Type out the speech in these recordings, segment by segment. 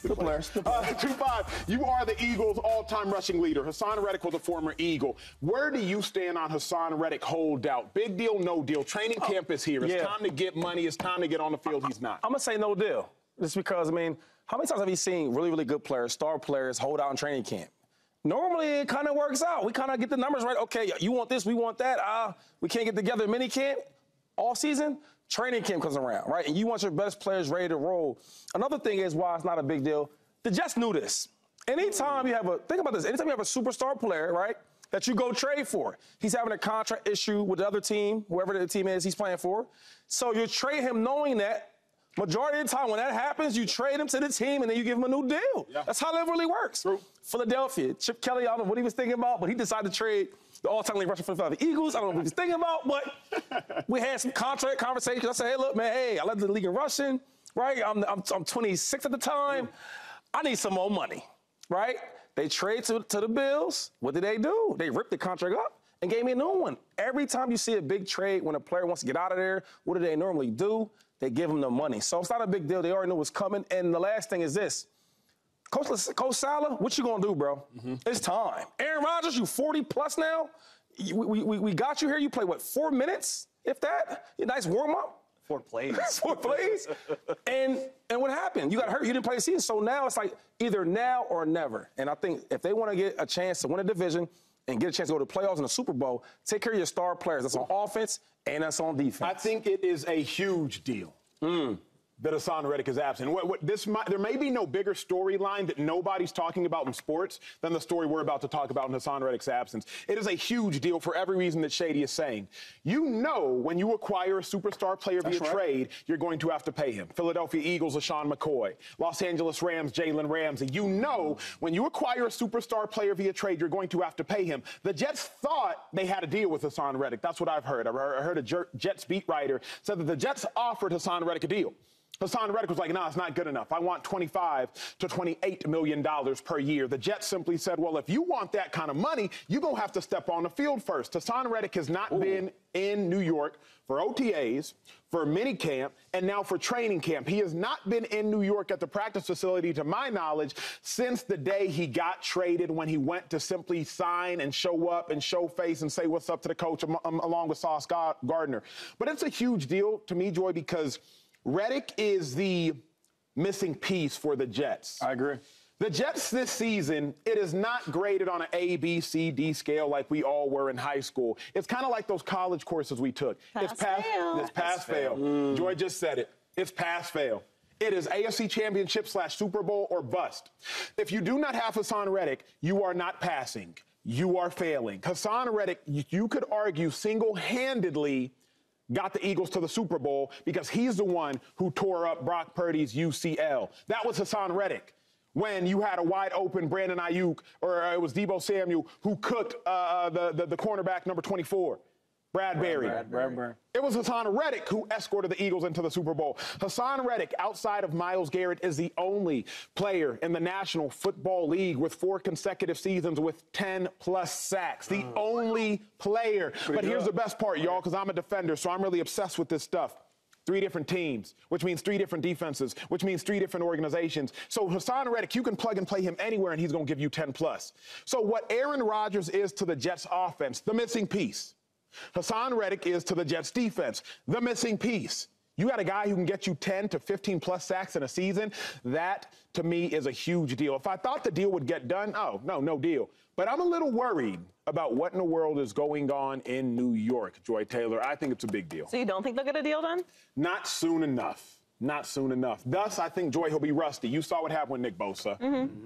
Good players. 2-5. You are the Eagles' all-time rushing leader. Haason Reddick was a former Eagle. Where do you stand on Haason Reddick holdout? Big deal, no deal. Training camp is here. It's time to get money. It's time to get on the field. He's not. I'm going to say no deal. Just because, I mean, how many times have you seen really, really good players, star players, hold out in training camp? Normally, it kind of works out. We kind of get the numbers right. Okay, you want this, we want that. We can't get together in minicamp all season. Training camp comes around, right? And you want your best players ready to roll. Another thing is why it's not a big deal. The Jets knew this. Anytime you have think about this, anytime you have a superstar player, right, that you go trade for, he's having a contract issue with the other team, whoever the team is he's playing for. So you trade him knowing that majority of the time when that happens, you trade him to the team and then you give him a new deal. Yeah. That's how that really works. True. Philadelphia, Chip Kelly, I don't know what he was thinking about, but he decided to trade the all-time leading rusher for the Philadelphia Eagles. I don't know what he was thinking about, but we had some contract conversations. I said, hey, look, man, I led the league in rushing, right? I'm 26 at the time. I need some more money, right? They trade to the Bills. What did they do? They ripped the contract up and gave me a new one. Every time you see a big trade when a player wants to get out of there, what do they normally do? They give them the money. So it's not a big deal. They already knew what's coming. And the last thing is this. Coach Salah, what you gonna do, bro? It's time. Aaron Rodgers, you 40 plus now. We got you here. You play, 4 minutes, if that? A nice warm-up. 4 plays. 4 plays. And what happened? You got hurt. You didn't play the season. So now it's like either now or never. And I think if they want to get a chance to win a division and get a chance to go to the playoffs and the Super Bowl, take care of your star players. That's on offense and that's on defense. I think it is a huge deal. That Haason Reddick is absent. There may be no bigger storyline that nobody's talking about in sports than the story we're about to talk about in Haason Reddick's absence. It is a huge deal for every reason that Shady is saying. You know when you acquire a superstar player via trade, you're going to have to pay him. Philadelphia Eagles, LeSean McCoy. Los Angeles Rams, Jalen Ramsey. You know when you acquire a superstar player via trade, you're going to have to pay him. The Jets thought they had a deal with Haason Reddick. That's what I've heard. I heard a Jets beat writer said that the Jets offered Haason Reddick a deal. Haason Reddick was like, nah, it's not good enough. I want $25 to $28 million per year. The Jets simply said, well, if you want that kind of money, you're going to have to step on the field first. Haason Reddick has not been in New York for OTAs, for minicamp, and now for training camp. He has not been in New York at the practice facility, to my knowledge, since the day he got traded, when he went to simply sign and show up and show face and say what's up to the coach along with Sauce Gardner. But it's a huge deal to me, Joy, because Reddick is the missing piece for the Jets. I agree. The Jets this season, it is not graded on an A, B, C, D scale like we all were in high school. It's kind of like those college courses we took. It's pass, fail. Joy just said it. It's pass, fail. It is AFC Championship / Super Bowl or bust. If you do not have Haason Reddick, you are not passing. You are failing. Haason Reddick, you could argue single-handedly got the Eagles to the Super Bowl because he's the one who tore up Brock Purdy's UCL. That was Haason Reddick. When you had a wide open Brandon Ayuk, or it was Deebo Samuel, who cooked the cornerback number 24, Bradbury. It was Haason Reddick who escorted the Eagles into the Super Bowl. Haason Reddick, outside of Myles Garrett, is the only player in the National Football League with 4 consecutive seasons with 10+ sacks. The only player. But here's the best part, y'all, because I'm a defender, so I'm really obsessed with this stuff. 3 different teams, which means 3 different defenses, which means 3 different organizations. So Haason Reddick, you can plug and play him anywhere, and he's going to give you 10+. So what Aaron Rodgers is to the Jets offense, the missing piece, Haason Reddick is to the Jets defense, the missing piece. You got a guy who can get you 10 to 15+ sacks in a season. That, to me, is a huge deal. If I thought the deal would get done, no deal. But I'm a little worried about what in the world is going on in New York, Joy Taylor. I think it's a big deal. So you don't think they'll get a deal done? Not soon enough. Not soon enough. Thus, I think, Joy, he'll be rusty. You saw what happened with Nick Bosa.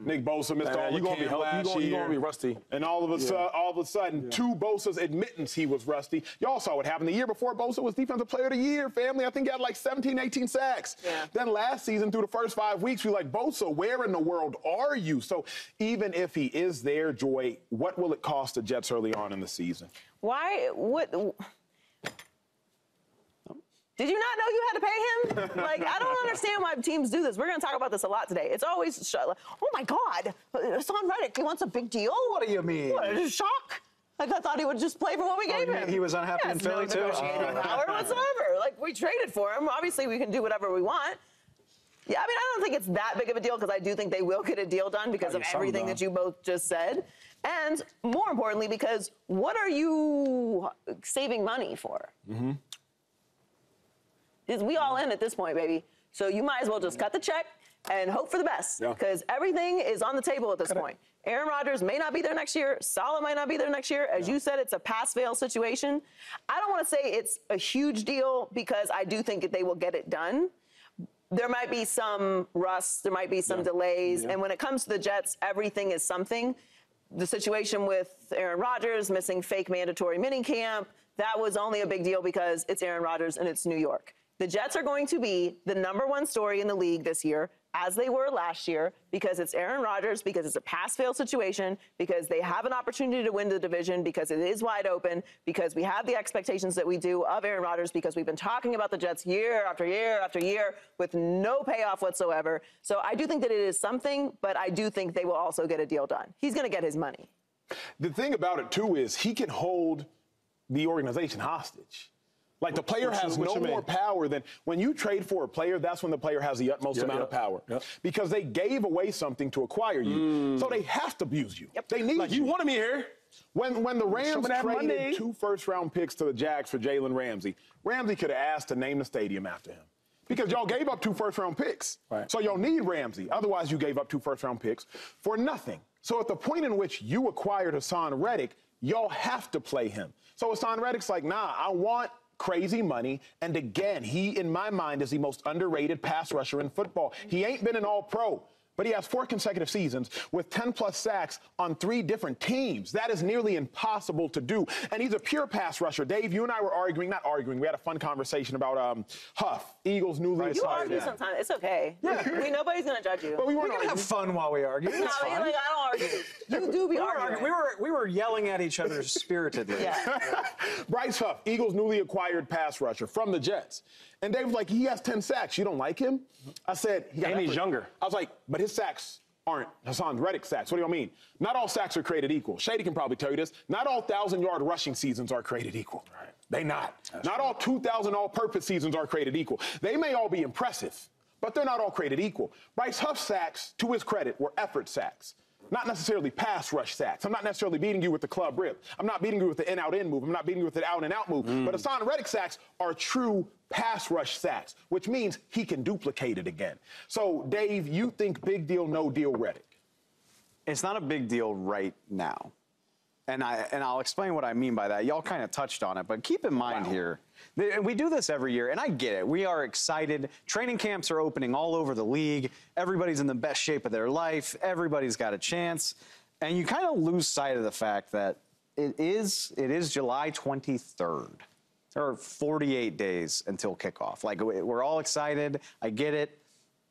Nick Bosa missed all the camp last year. You're going to be rusty. And all of a sudden, to Bosa's admittance, he was rusty. Y'all saw what happened the year before. Bosa was Defensive Player of the Year, family. I think he had like 17, 18 sacks. Yeah. Then last season, through the first 5 weeks, we were like, Bosa, where in the world are you? So even if he is there, Joy, what will it cost the Jets early on in the season? Why? What? Did you not know you had to pay him? Like, I don't understand why teams do this. We're going to talk about this a lot today. It's always, oh, my God, Haason Reddick, he wants a big deal? What do you mean? What, shock? Like, I thought he would just play for what we gave him. He was unhappy in Philly, no too? Negotiating power whatsoever. Like, we traded for him. Obviously, we can do whatever we want. Yeah, I mean, I don't think it's that big of a deal because I do think they will get a deal done because of everything that you both just said. And more importantly, because what are you saving money for? Mm-hmm. We all in at this point, baby. So you might as well just cut the check and hope for the best because everything is on the table at this point. Aaron Rodgers may not be there next year. Salah might not be there next year. As you said, it's a pass-fail situation. I don't want to say it's a huge deal because I do think that they will get it done. There might be some rust. There might be some delays. And when it comes to the Jets, everything is something. The situation with Aaron Rodgers missing fake mandatory minicamp, that was only a big deal because it's Aaron Rodgers and it's New York. The Jets are going to be the #1 story in the league this year, as they were last year, because it's Aaron Rodgers, because it's a pass-fail situation, because they have an opportunity to win the division, because it is wide open, because we have the expectations that we do of Aaron Rodgers, because we've been talking about the Jets year after year after year with no payoff whatsoever. So I do think that it is something, but I do think they will also get a deal done. He's going to get his money. The thing about it, too, is he can hold the organization hostage. Like, the player has no more power than when you trade for a player, that's when the player has the utmost amount of power. Because they gave away something to acquire you. So they have to abuse you. They need you. You wanted me here. When the Rams traded 2 first-round picks to the Jags for Jalen Ramsey, Ramsey could have asked to name the stadium after him. Because y'all gave up 2 first-round picks. So y'all need Ramsey. Otherwise, you gave up 2 first-round picks for nothing. So at the point in which you acquired Haason Reddick, y'all have to play him. So Haason Reddick's like, nah, I want crazy money. And again, he, in my mind, is the most underrated pass rusher in football. He ain't been an all-pro, but he has 4 consecutive seasons with 10-plus sacks on 3 different teams. That is nearly impossible to do. And he's a pure pass rusher. Dave, you and I were not arguing. We had a fun conversation about Huff, Eagles' newly You argue sometimes. It's okay. Nobody's going to judge you. But we weren't going to have fun while we argue. No, I don't argue. You do be arguing. We were yelling at each other spiritedly. Bryce Huff, Eagles' newly acquired pass rusher from the Jets. And Dave was like, he has 10 sacks. You don't like him? I said, and he's younger. I was like, but his sacks aren't Haason Reddick sacks. What do you mean? Not all sacks are created equal. Shady can probably tell you this. Not all 1,000-yard rushing seasons are created equal. They not. Not all 2,000 all-purpose seasons are created equal. They may all be impressive, but they're not all created equal. Bryce Huff's sacks, to his credit, were effort sacks. Not necessarily pass rush sacks. I'm not necessarily beating you with the club rip. I'm not beating you with the in-out-in move. I'm not beating you with the out-and-out move. But Haason Reddick sacks are true pass rush sacks, which means he can duplicate it again. So, Dave, you think big deal, no deal Reddick? It's not a big deal right now. And I'll explain what I mean by that. Y'all kind of touched on it, but keep in mind here, we do this every year, and I get it. We are excited. Training camps are opening all over the league. Everybody's in the best shape of their life. Everybody's got a chance. And you kind of lose sight of the fact that it is July 23rd. There are 48 days until kickoff. Like, we're all excited. I get it.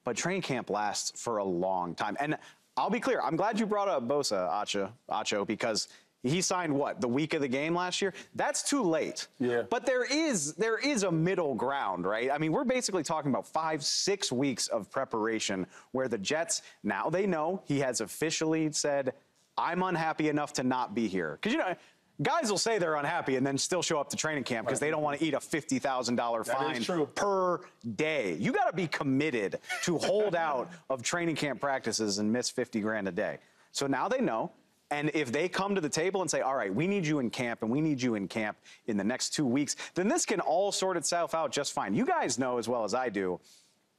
But training camp lasts for a long time. And I'll be clear. I'm glad you brought up Bosa, Acho, because he signed the week of the game last year? That's too late. But there is a middle ground, right? I mean, we're basically talking about 5-6 weeks of preparation where the Jets, now they know he has officially said, I'm unhappy enough to not be here. Because, guys will say they're unhappy and then still show up to training camp because they don't want to eat a $50,000 fine per day. You got to be committed to hold out of training camp practices and miss $50,000 a day. So now they know. And if they come to the table and say, all right, we need you in camp and we need you in camp in the next 2 weeks, then this can all sort itself out just fine. You guys know as well as I do,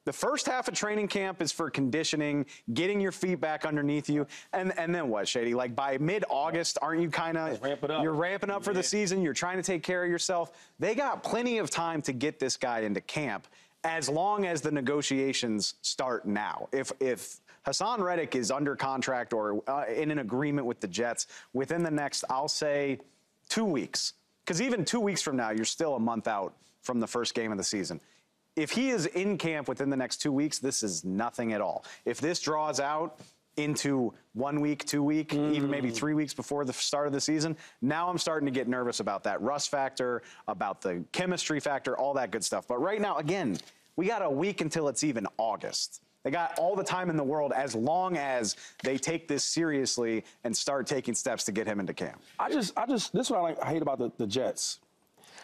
the first half of training camp is for conditioning, getting your feet back underneath you. And then what, Shady? Like by mid-August, aren't you kind of, you're ramping up for the season, you're trying to take care of yourself. They got plenty of time to get this guy into camp as long as the negotiations start now. If Haason Reddick is under contract or in an agreement with the Jets within the next, I'll say, 2 weeks. Because even 2 weeks from now, you're still a month out from the first game of the season. If he is in camp within the next 2 weeks, this is nothing at all. If this draws out into 1 week, 2 week, even maybe 3 weeks before the start of the season, now I'm starting to get nervous about that rust factor, about the chemistry factor, all that good stuff. But right now, again, we got a week until it's even August. They got all the time in the world as long as they take this seriously and start taking steps to get him into camp. This is what I hate about the Jets.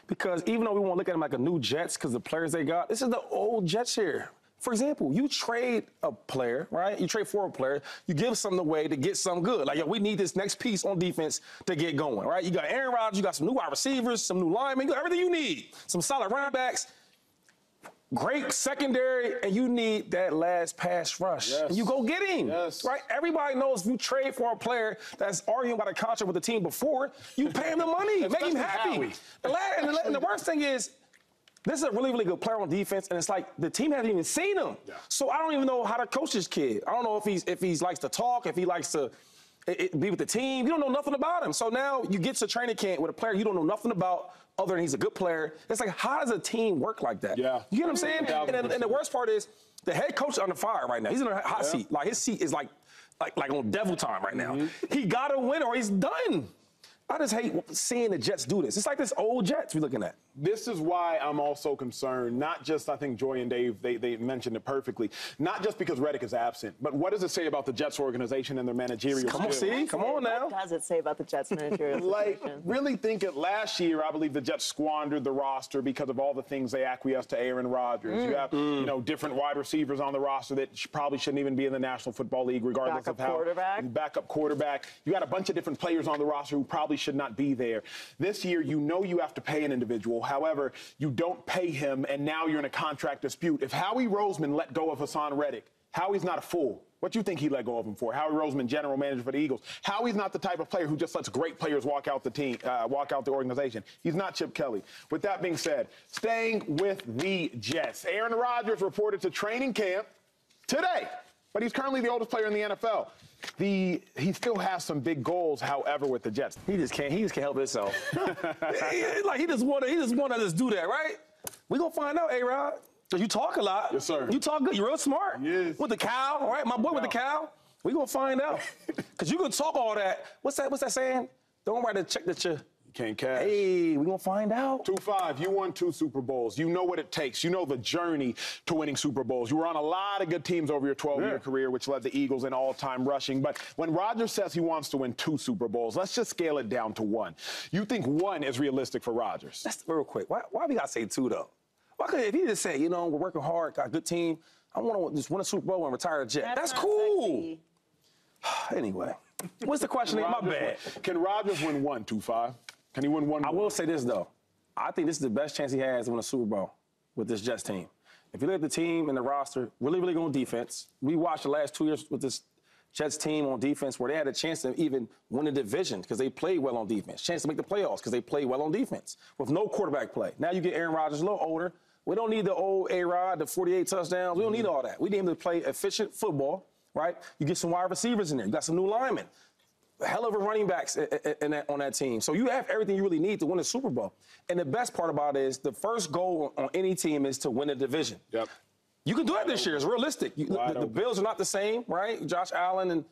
Because even though we won't look at them like a new Jets because the players they got, this is the old Jets here. For example, you trade a player, right? You trade for a player, you give something away to get something good. Like, yo, we need this next piece on defense to get going, right? You got Aaron Rodgers, you got some new wide receivers, some new linemen, you got everything you need. Some solid running backs, great secondary, and you need that last pass rush. Yes. And you go get him, yes. right? Everybody knows if you trade for a player that's arguing about a contract with the team before, you pay him the money, make him happy. And the worst thing is, this is a really, really good player on defense, and it's like the team hasn't even seen him. Yeah. So I don't even know how to coach this kid. I don't know if he likes to talk, if he likes to be with the team. You don't know nothing about him. So now you get to training camp with a player you don't know nothing about other than he's a good player. It's like, how does a team work like that? Yeah. You get what I'm saying? And the worst part is the head coach is under fire right now. He's in a hot seat. Like, his seat is like on devil time right now. He got to win or he's done. I just hate seeing the Jets do this. It's like this old Jets we're looking at. This is why I'm also concerned, not just, I think Joy and Dave, they mentioned it perfectly, not just because Reddick is absent, but what does it say about the Jets organization and their managerial Come on, see? Come on now. What does it say about the Jets managerial Like, situation? really think it. Last year, I believe the Jets squandered the roster because of all the things they acquiesced to Aaron Rodgers. You have, you know, different wide receivers on the roster that probably shouldn't even be in the National Football League, regardless of how. Backup quarterback. You got a bunch of different players on the roster who probably should not be there. This year, you know you have to pay an individual. However, you don't pay him, and now you're in a contract dispute. If Howie Roseman let go of Haason Reddick, Howie's not a fool. What do you think he let go of him for? Howie Roseman, general manager for the Eagles. Howie's not the type of player who just lets great players walk out the team, walk out the organization. He's not Chip Kelly. With that being said, staying with the Jets, Aaron Rodgers reported to training camp today, but he's currently the oldest player in the NFL. He still has some big goals, however, with the Jets. He just can't help himself. he just wanna do that, right? We gonna find out, A-Rod. Cause you talk a lot. Yes, sir. You talk good. You're real smart. Yes. With the cow, all right? My boy with the cow. We gonna find out. Cause you can talk all that. What's that saying? Don't write a check that you can't cash. Hey, we gonna find out. 2-5, you won 2 Super Bowls. You know what it takes. You know the journey to winning Super Bowls. You were on a lot of good teams over your 12-year career, which led the Eagles in all-time rushing. But when Rodgers says he wants to win 2 Super Bowls, let's just scale it down to 1. You think 1 is realistic for Rodgers? That's real quick. Why we gotta say 2 though? Why could if he just say, you know, we're working hard, got a good team. I want to just win a Super Bowl and retire a Jet. That's cool. Anyway, what's the question? My bad. Can Rodgers win 1, 2-5? Can he win 1? I will say this, though. I think this is the best chance he has to win a Super Bowl with this Jets team. If you look at the team and the roster, really, really good on defense. We watched the last 2 years with this Jets team on defense where they had a chance to even win a division because they played well on defense. Chance to make the playoffs because they played well on defense with no quarterback play. Now you get Aaron Rodgers a little older. We don't need the old A-Rod, the 48 touchdowns. We don't need all that. We need him to play efficient football, right? You get some wide receivers in there. You got some new linemen. Hell of a running backs on that team. So you have everything you really need to win a Super Bowl. And the best part about it is the first goal on any team is to win a division. Yep. You can do it this year. It's realistic. The Bills are not the same, right? Josh Allen and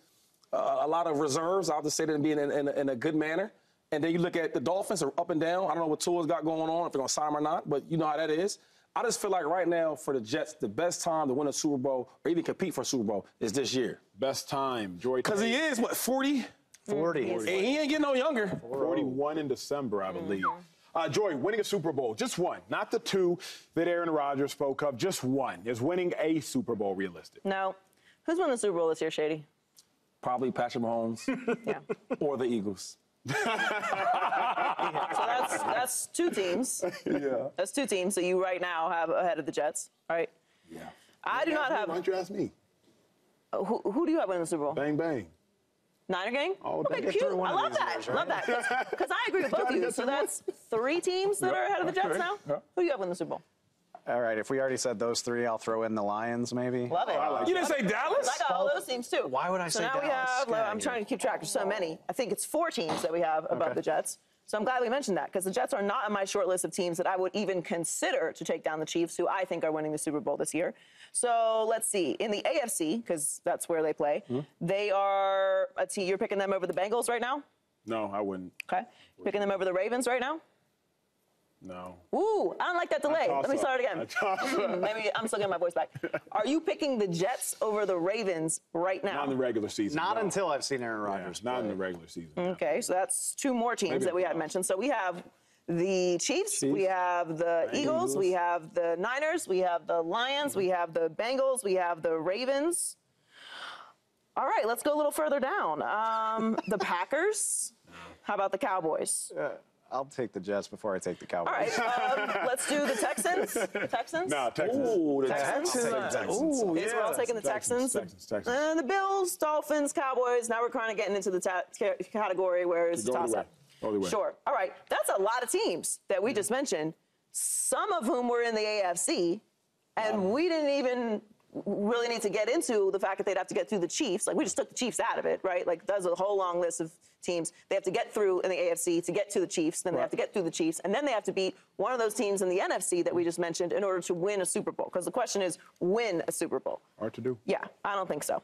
a lot of reserves. I'll just say that being in a good manner. And then you look at the Dolphins are up and down. I don't know what Tua's got going on, if they're going to sign him or not, but you know how that is. I just feel like right now for the Jets, the best time to win a Super Bowl or even compete for a Super Bowl is this year. Best time, Joy. Because he is, what, 40? 40. And he ain't getting no younger. 41 in December, I believe. Joy, winning a Super Bowl, just 1. Not the 2 that Aaron Rodgers spoke of, just 1. Is winning a Super Bowl realistic? No. Who's won the Super Bowl this year, Shady? Probably Patrick Mahomes. Yeah. Or the Eagles. So that's 2 teams. Yeah. That's 2 teams that you right now have ahead of the Jets, right? Yeah. I do not have. Why don't you ask me? Who do you have winning the Super Bowl? Bang, bang. Niner gang? Oh, okay, cute. I love that. Love that. Because I agree with both of you. So that's 3 teams that are ahead of the Jets now? Who do you have winning the Super Bowl? All right, if we already said those 3, I'll throw in the Lions, maybe. Love it. You didn't say Dallas? I got all those teams, too. Why would I say Dallas? So now we have, I'm trying to keep track. There's so many. I think it's 4 teams that we have above the Jets. So I'm glad we mentioned that because the Jets are not on my short list of teams that I would even consider to take down the Chiefs, who I think are winning the Super Bowl this year. So let's see. In the AFC, because that's where they play, they are a team. You're picking them over the Bengals right now? No, I wouldn't. Okay. Picking them over the Ravens right now? No. Ooh, I don't like that delay. Let me start again. Maybe I'm still getting my voice back. Are you picking the Jets over the Ravens right now? Not in the regular season. Not until I've seen Aaron Rodgers. Not in the regular season. Okay, so that's 2 more teams that we had mentioned. So we have the Chiefs, we have the Eagles, we have the Niners, we have the Lions, we have the Bengals, we have the Ravens. All right, let's go a little further down. The Packers. How about the Cowboys? I'll take the Jets before I take the Cowboys. All right, let's do the Texans. Texans? No, Texans. Ooh, the Texans. Texans. Ooh, yeah. we're all taking the Texans. Texans. And the Bills, Dolphins, Cowboys. Now we're kind of getting into the category where it's a toss-up. Sure. All right, that's a lot of teams that we just mentioned, some of whom were in the AFC, and we didn't even really need to get into the fact that they'd have to get through the Chiefs. Like, we just took the Chiefs out of it, right? Like, there's a whole long list of teams they have to get through in the AFC to get to the Chiefs. Then they have to get through the Chiefs. And then they have to beat one of those teams in the NFC that we just mentioned in order to win a Super Bowl. Because the question is, win a Super Bowl. Hard to do. Yeah, I don't think so.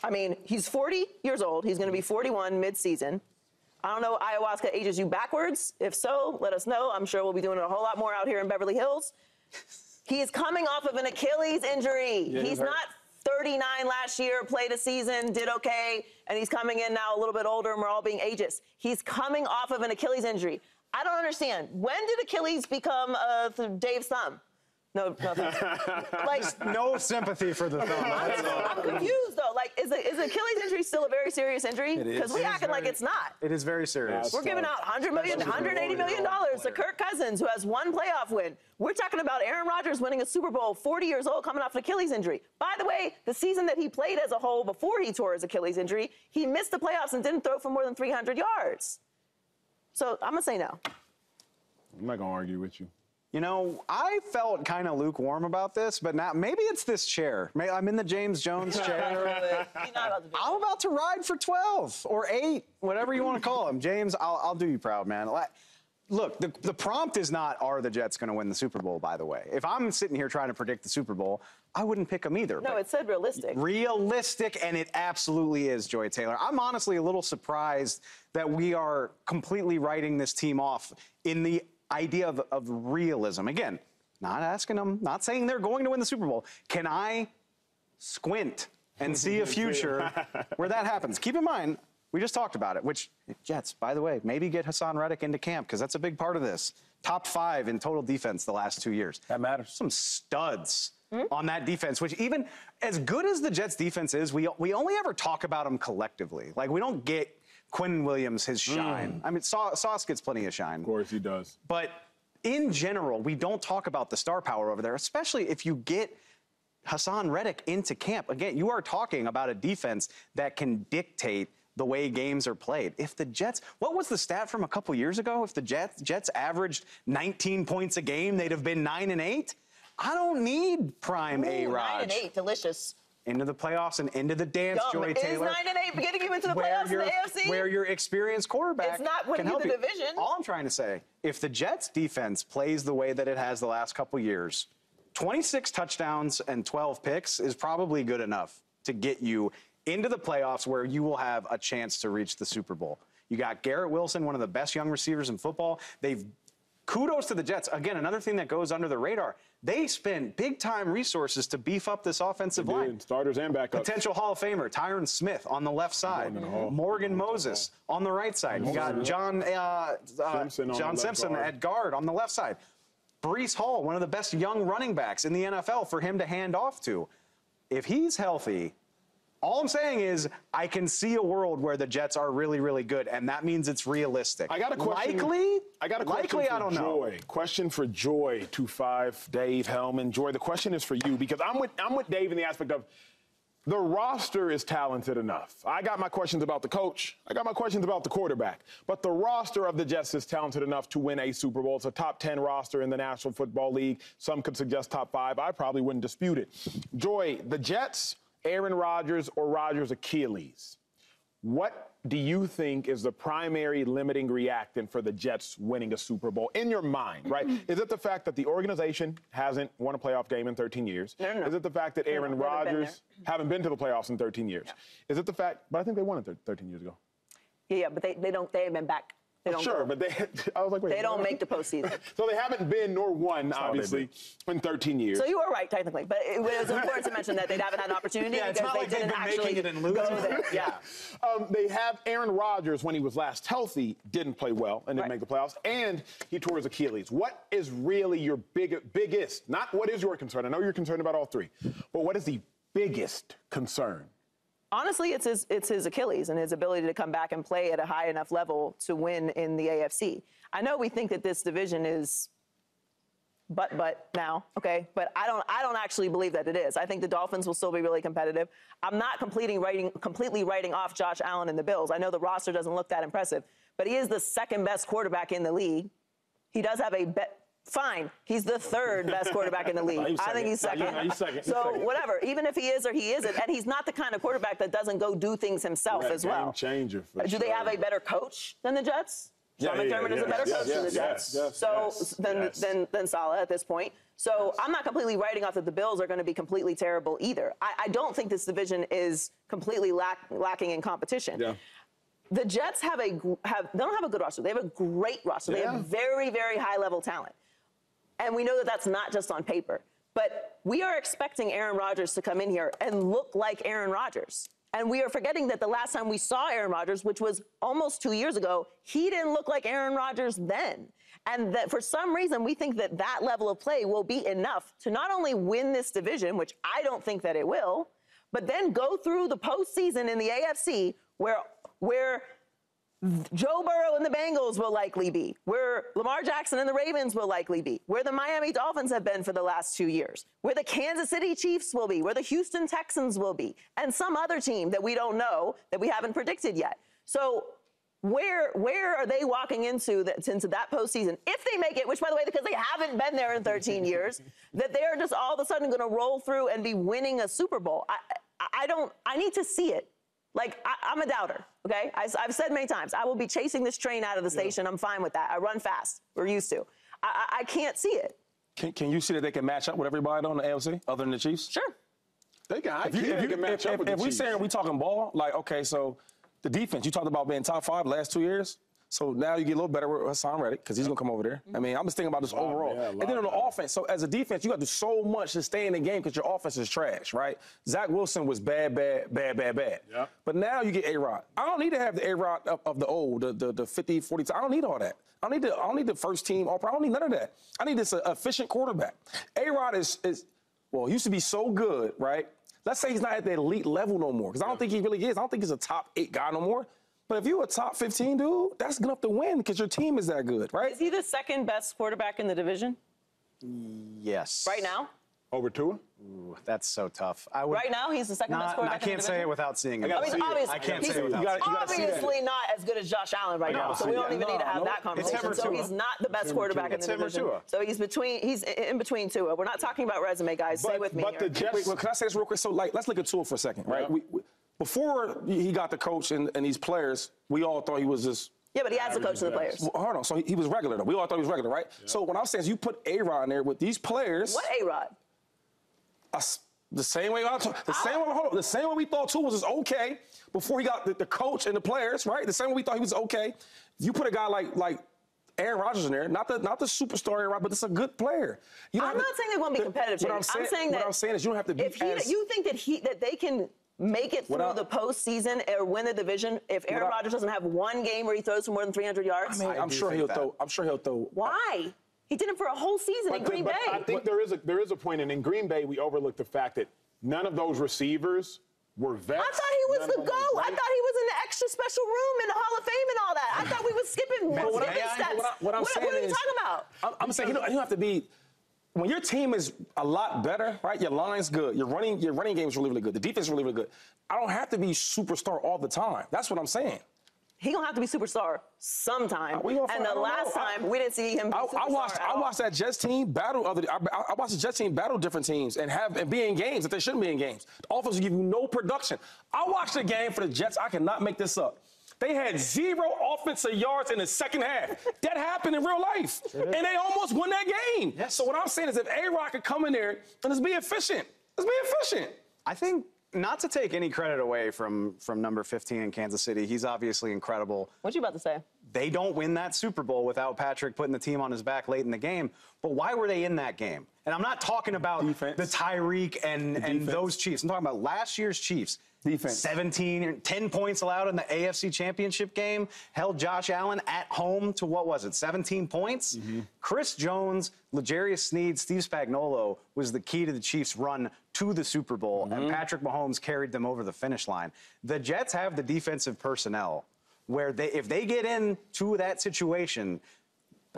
I mean, he's 40 years old. He's going to be 41 mid-season. I don't know, ayahuasca ages you backwards. If so, let us know. I'm sure we'll be doing it a whole lot more out here in Beverly Hills. He is coming off of an Achilles injury. Yeah, he's not 39 last year, played a season, did okay, and he's coming in now a little bit older, and we're all being ageist. He's coming off of an Achilles injury. I don't understand. When did Achilles become Dave's thumb? No, like, no sympathy for the thumb. I'm confused, though. Like, is Achilles injury still a very serious injury? Because we acting like it's not. It is very serious. We're giving out $100 million, $180 million to Kirk Cousins, who has one playoff win. We're talking about Aaron Rodgers winning a Super Bowl, 40 years old, coming off an Achilles injury. By the way, the season that he played as a whole before he tore his Achilles injury, he missed the playoffs and didn't throw for more than 300 yards. So I'm going to say no. I'm not going to argue with you. You know, I felt kind of lukewarm about this, but now maybe it's this chair. I'm in the James Jones chair. I'm about to ride for 12 or 8, whatever you want to call him. James, I'll do you proud, man. Look, the prompt is not, are the Jets going to win the Super Bowl, by the way. If I'm sitting here trying to predict the Super Bowl, I wouldn't pick them either. No, it said realistic. Realistic, and it absolutely is, Joy Taylor. I'm honestly a little surprised that we are completely writing this team off in the idea of realism. Again, not asking them, not saying they're going to win the Super Bowl. Can I squint and see a future where that happens? Keep in mind, we just talked about it, which, Jets, by the way, maybe get Haason Reddick into camp, because that's a big part of this. Top 5 in total defense the last 2 years. That matters. Some studs on that defense, which even as good as the Jets defense is, we only ever talk about them collectively. Like, we don't get Quinn Williams his shine. I mean, Sauce gets plenty of shine. Of course he does. But in general, we don't talk about the star power over there, especially if you get Haason Reddick into camp. Again, you are talking about a defense that can dictate the way games are played. If the Jets, what was the stat from a couple years ago? If the Jets averaged 19 points a game, they'd have been 9-8. I don't need prime A-Rod. 9-8, delicious. Into the playoffs and into the dance, Joy Taylor. Is 9-8 getting you into the playoffs in the AFC? Where your experienced quarterback It's not winning you the division. All I'm trying to say, if the Jets defense plays the way that it has the last couple years, 26 touchdowns and 12 picks is probably good enough to get you into the playoffs where you will have a chance to reach the Super Bowl. You got Garrett Wilson, one of the best young receivers in football. Kudos to the Jets. Again, another thing that goes under the radar, they spent big-time resources to beef up this offensive line. Starters and backups. Potential Hall of Famer, Tyron Smith on the left side. Morgan Moses on the right side. You got John Simpson at guard on the left side. Breece Hall, one of the best young running backs in the NFL for him to hand off to. If he's healthy, all I'm saying is I can see a world where the Jets are really, really good, and that means it's realistic. I got a question. Likely? I got a question Likely, for I don't Joy. know. Question for Joy, 2-5, Dave Helman. Joy, the question is for you, because I'm with Dave in the aspect of the roster is talented enough. I got my questions about the coach. I got my questions about the quarterback. But the roster of the Jets is talented enough to win a Super Bowl. It's a top 10 roster in the National Football League. Some could suggest top 5. I probably wouldn't dispute it. Joy, the Jets, Aaron Rodgers or Rodgers' Achilles. What do you think is the primary limiting reactant for the Jets winning a Super Bowl in your mind, right? Is it the fact that the organization hasn't won a playoff game in 13 years? No. Is it the fact that Aaron Rodgers haven't been to the playoffs in 13 years? Yeah. Is it the fact, but I think they won it 13 years ago. Yeah, but they haven't been back. They don't sure, go. but I was like, wait. They don't make the postseason. So they haven't been nor won, obviously, in 13 years. So you were right, technically. But it was important to mention that they haven't had an opportunity Yeah, it's because not like they they've didn't been actually making it and losing. go there. Yeah. They have Aaron Rodgers, when he was last healthy, didn't play well and didn't Right. make the playoffs, and he tore his Achilles. What is really your biggest, not what is your concern? I know you're concerned about all three, but what is the biggest concern? Honestly, it's his Achilles and his ability to come back and play at a high enough level to win in the AFC. I know we think that this division is but now, okay? But I don't actually believe that it is. I think the Dolphins will still be really competitive. I'm not completely writing off Josh Allen and the Bills. I know the roster doesn't look that impressive, but he is the second best quarterback in the league. He does have fine, he's the third best quarterback in the league. I think he's second. So whatever, even if he is or he isn't, and he's not the kind of quarterback that doesn't go do things himself as well. Game changer for Do they have a better coach than the Jets? Sean McDermott is a better coach than the Jets. Than Saleh at this point. So I'm not completely writing off that the Bills are going to be completely terrible either. I don't think this division is completely lacking in competition. Yeah. The Jets they don't have a good roster. They have a great roster. They have very, very high level talent. And we know that that's not just on paper. But we are expecting Aaron Rodgers to come in here and look like Aaron Rodgers. And we are forgetting that the last time we saw Aaron Rodgers, which was almost 2 years ago, he didn't look like Aaron Rodgers then. And that for some reason, we think that that level of play will be enough to not only win this division, which I don't think that it will, but then go through the postseason in the AFC where Joe Burrow and the Bengals will likely be, where Lamar Jackson and the Ravens will likely be, where the Miami Dolphins have been for the last 2 years, where the Kansas City Chiefs will be, where the Houston Texans will be, and some other team that we don't know, that we haven't predicted yet. So where are they walking into that postseason? If they make it, which, by the way, because they haven't been there in 13 years, that they're just all of a sudden going to roll through and be winning a Super Bowl. I need to see it. Like, I'm a doubter, okay? I've said many times, I will be chasing this train out of the station. I'm fine with that. I run fast. We're used to. I can't see it. Can you see that they can match up with everybody on the AFC other than the Chiefs? Sure. They can match up with the If we Chiefs. saying we talking ball, like, okay, so the defense, you talked about being top 5 the last 2 years. So now you get a little better with Haason Reddick because he's going to come over there. I mean, I'm just thinking about this overall. And then on the offense, so as a defense, you got to do so much to stay in the game because your offense is trash, right? Zach Wilson was bad. Yeah. But now you get A-Rod. I don't need to have the A-Rod of the old, the 50, 40. I don't need all that. I don't need the first team. I don't need none of that. I need this efficient quarterback. A-Rod is he used to be so good, right? Let's say he's not at the elite level no more because I don't think he really is. I don't think he's a top 8 guy no more. But if you're a top 15 dude, that's enough to win because your team is that good, right? Is he the second best quarterback in the division? Yes. Right now? Over Tua? Ooh, that's so tough. Right now, he's the second best quarterback I can't in the say division? it without seeing him. Obviously, I can't say it without he's seeing him. obviously not as good as Josh Allen right now, so we don't even need to have that conversation. So he's not the best quarterback in the division. So he's in between Tua. We're not talking about resume, guys. Stay with me here. Can I say this real quick? So, let's look at Tua for a second, right? Yeah. Before he got the coach and these players, we all thought he was just. Yeah, but he has the coach and the players. Well, hold on. So he was regular, though. We all thought he was regular, right? Yeah. So what I'm saying is you put A-Rod in there with these players. What A-Rod? The same way we thought Tua was just okay before he got the coach and the players, right? The same way we thought he was okay. You put a guy like Aaron Rodgers in there, not the superstar Aaron Rodgers, but it's a good player. I'm not saying they won't be competitive. I'm saying is you don't have to be you think that they can make it through the postseason or win the division if Aaron Rodgers doesn't have one game where he throws for more than 300 yards? I mean, I'm sure he'll throw. Why? He did it for a whole season in Green Bay. I think there is a point, and in Green Bay, we overlooked the fact that none of those receivers were vets. I thought he was the GOAT. I thought he was in the extra special room in the Hall of Fame and all that. I thought we was skipping steps. What are you talking about? I'm saying you don't have to be. When your team is a lot better, right? Your line's good. Your running game is really, really good. The defense is really, really good. I don't have to be superstar all the time. That's what I'm saying. He gonna have to be superstar sometime. And the last time we didn't see him be superstar I watched that Jets team battle I watched the Jets team battle different teams and be in games that they shouldn't be in games. The offense will give you no production. I watched the game for the Jets. I cannot make this up. They had 0 offensive yards in the second half. That happened in real life. And they almost won that game. Yes. So what I'm saying is if A-Rod could come in there and just be efficient. Let's be efficient. I think not to take any credit away from number 15 in Kansas City. He's obviously incredible. What you about to say? They don't win that Super Bowl without Patrick putting the team on his back late in the game. But why were they in that game? And I'm not talking about defense. the Tyreek and those Chiefs. I'm talking about last year's Chiefs. Defense. 10 points allowed in the AFC Championship game. Held Josh Allen at home to, what was it, 17 points? Chris Jones, L'Jarius Sneed, Steve Spagnuolo was the key to the Chiefs' run to the Super Bowl, and Patrick Mahomes carried them over the finish line. The Jets have the defensive personnel where if they get into that situation,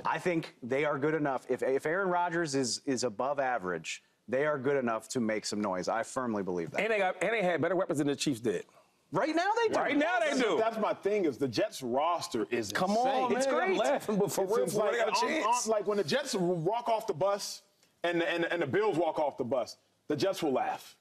I think they are good enough. If Aaron Rodgers is above average, they are good enough to make some noise. I firmly believe that. And they had better weapons than the Chiefs did. Right now they do. Right now they do. That's my thing is the Jets roster is Come insane. on, man. It's great. I'm laughing, but for real, like, they got a chance. like when the Jets walk off the bus and the Bills walk off the bus, the Jets will laugh.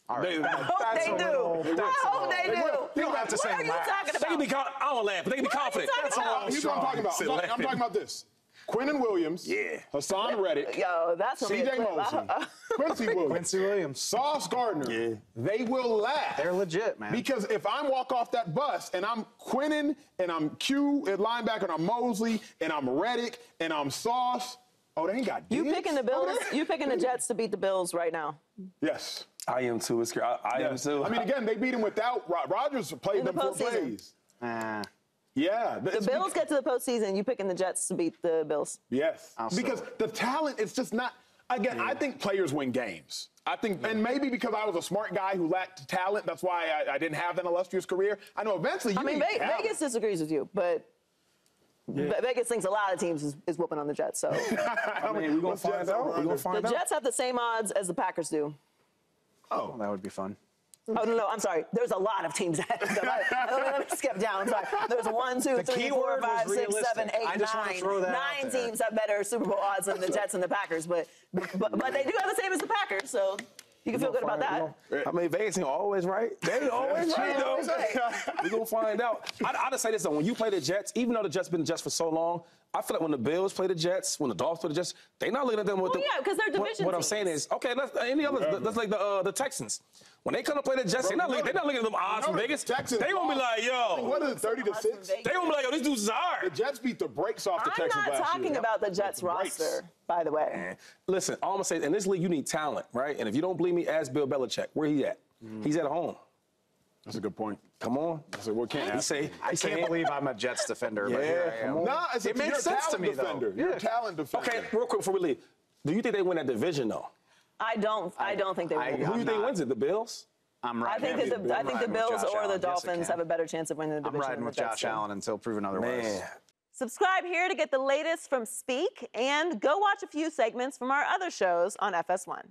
All right. I hope they do. I hope they do. You don't have to say What are you laugh. talking They can about? be I don't laugh, but they can be What are you confident. talking That's all. about? Here's what I'm talking about. I'm talking about this. Quentin Williams, Haason Reddick, Yo, that's gonna be a C.J. clip. Mosley, Quincy Williams, Sauce Gardner. They will laugh. They're legit, man. Because if I walk off that bus and I'm Quentin and I'm Q at linebacker and I'm Mosley and I'm Reddick and I'm Sauce, oh, they ain't got You Diggs picking the Bills? over there? You picking the Jets to beat the Bills right now? Yes. I am too. I am too. I mean, again, they beat him without Rodgers played In the them 4 postseason. plays. Yeah. The Bills get to the postseason. You picking the Jets to beat the Bills? Yes. Because the talent, it's just not. Again, I think players win games. I think, and maybe because I was a smart guy who lacked talent, that's why I didn't have an illustrious career. I know eventually you need talent. Vegas disagrees with you, but Vegas thinks a lot of teams is whooping on the Jets. So I mean, we're going to find out. We're going to find the out. Jets have the same odds as the Packers do. Oh, that would be fun. Oh, no, I'm sorry. There's a lot of teams that. Let me skip down. I'm sorry. There's 1, 2, 3, 4, 5, 6, 7, 8, 9 teams have better Super Bowl odds than the Jets and the Packers, but they do have the same as the Packers, so you can feel good about that. I mean, Vegas ain't always right. They always right, though. We're going to find out. I'll just say this, though. When you play the Jets, even though the Jets been the Jets for so long, I feel like when the Bills play the Jets, when the Dolphins play the Jets, they're not looking at them with yeah, because they're division What I'm teams. saying is, okay, let's like the Texans. When they come to play the Jets, they're not looking at them odds from Vegas. Texans They gonna be like, yo. What is it, 30-6? They gonna be like, yo, these dudes is The hard. Jets beat the brakes off the I'm Texans not last year. talking about the Jets roster, by the way. Listen, all I'm gonna say, in this league, you need talent, right? And if you don't believe me, ask Bill Belichick. Where he at? He's at home. That's a good point. Come on. So what can't I can't believe I'm a Jets defender, but here I am. come on. Nah, It makes sense to me, though. defender. You're a talent defender. Okay, real quick before we leave. Do you think they win that division, though? I don't think they will. Who do you think wins it? The Bills? I'm I riding think the Bills or the Dolphins Yes, have a better chance of winning the I'm division. riding than with the Jets Josh do. Allen until proven otherwise. Man. Subscribe here to get the latest from Speak and go watch a few segments from our other shows on FS1.